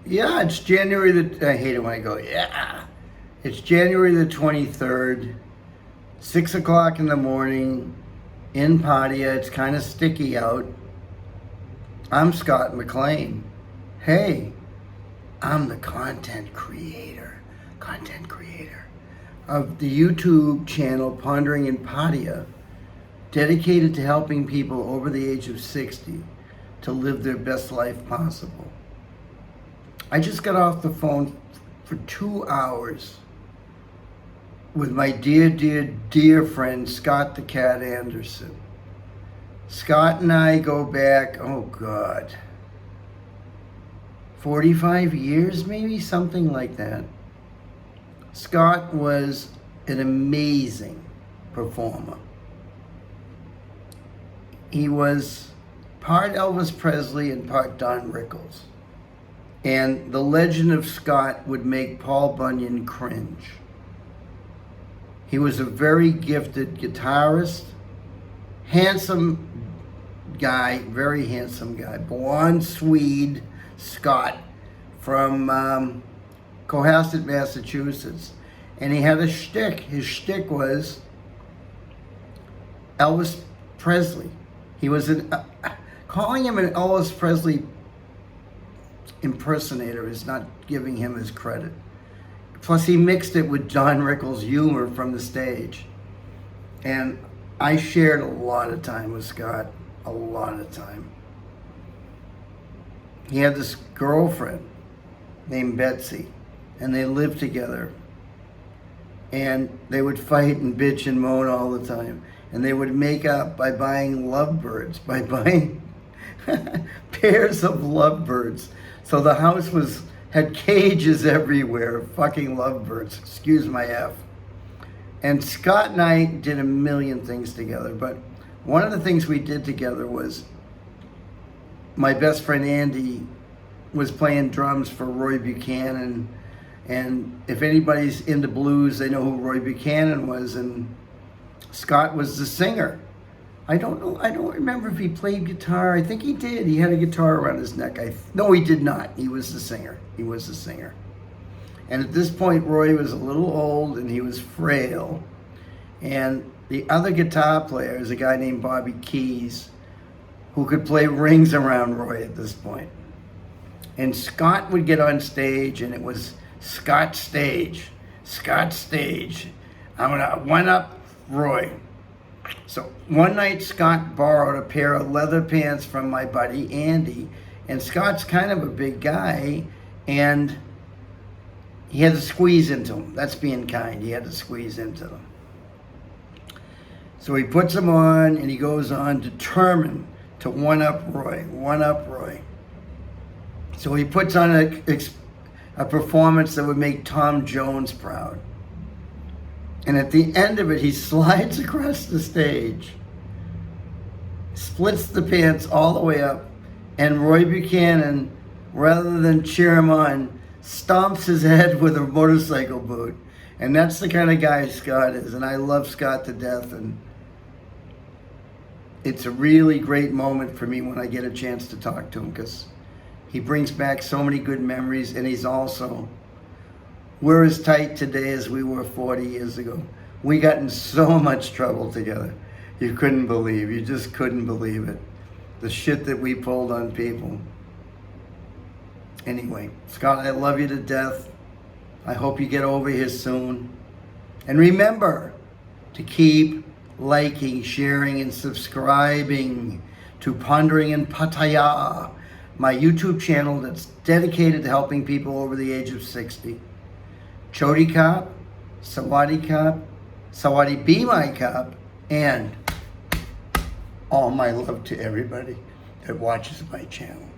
Yeah, it's January I hate it when I go, yeah. It's January the 23rd, 6 o'clock in the morning in Padia. It's kind of sticky out. I'm Scott McLean. Hey, I'm the content creator of the YouTube channel Pondering in Padia, dedicated to helping people over the age of 60 to live their best life possible. I just got off the phone for 2 hours with my dear friend, Scott the Cat Anderson. Scott and I go back, oh God, 45 years maybe, something like that. Scott was an amazing performer. He was part Elvis Presley and part Don Rickles. And the legend of Scott would make Paul Bunyan cringe. He was a very gifted guitarist, handsome guy, very handsome guy, blonde Swede, Scott, from Cohasset, Massachusetts. And he had a shtick. His shtick was Elvis Presley. He was calling him an Elvis Presley impersonator is not giving him his credit. Plus, he mixed it with Don Rickles' humor from the stage. And I shared a lot of time with Scott, a lot of time. He had this girlfriend named Betsy, and they lived together. And they would fight and bitch and moan all the time. And they would make up by buying lovebirds, by buying pairs of lovebirds. So the house had cages everywhere of fucking lovebirds. Excuse my F. And Scott and I did a million things together, but one of the things we did together was my best friend Andy was playing drums for Roy Buchanan. And if anybody's into blues, they know who Roy Buchanan was, and Scott was the singer. I don't remember if he played guitar. I think he did. He had a guitar around his neck. No, he did not. He was the singer. And at this point, Roy was a little old and he was frail. And the other guitar player is a guy named Bobby Keys, who could play rings around Roy at this point. And Scott would get on stage, and it was Scott stage. I'm gonna one up Roy. So one night Scott borrowed a pair of leather pants from my buddy Andy, and Scott's kind of a big guy, and he had to squeeze into them. That's being kind. He had to squeeze into them. So he puts them on, and he goes on determined to one up Roy. So he puts on a performance that would make Tom Jones proud. And at the end of it, he slides across the stage, splits the pants all the way up, and Roy Buchanan, rather than cheer him on, stomps his head with a motorcycle boot. And that's the kind of guy Scott is, and I love Scott to death. And it's a really great moment for me when I get a chance to talk to him, because he brings back so many good memories, and we're as tight today as we were 40 years ago. We got in so much trouble together. You just couldn't believe it. The shit that we pulled on people. Anyway, Scott, I love you to death. I hope you get over here soon. And remember to keep liking, sharing, and subscribing to Pondering in Pattaya, my YouTube channel that's dedicated to helping people over the age of 60. Chodi Kap, Sawadi Kap, Sawadi Be My Kap, and all my love to everybody that watches my channel.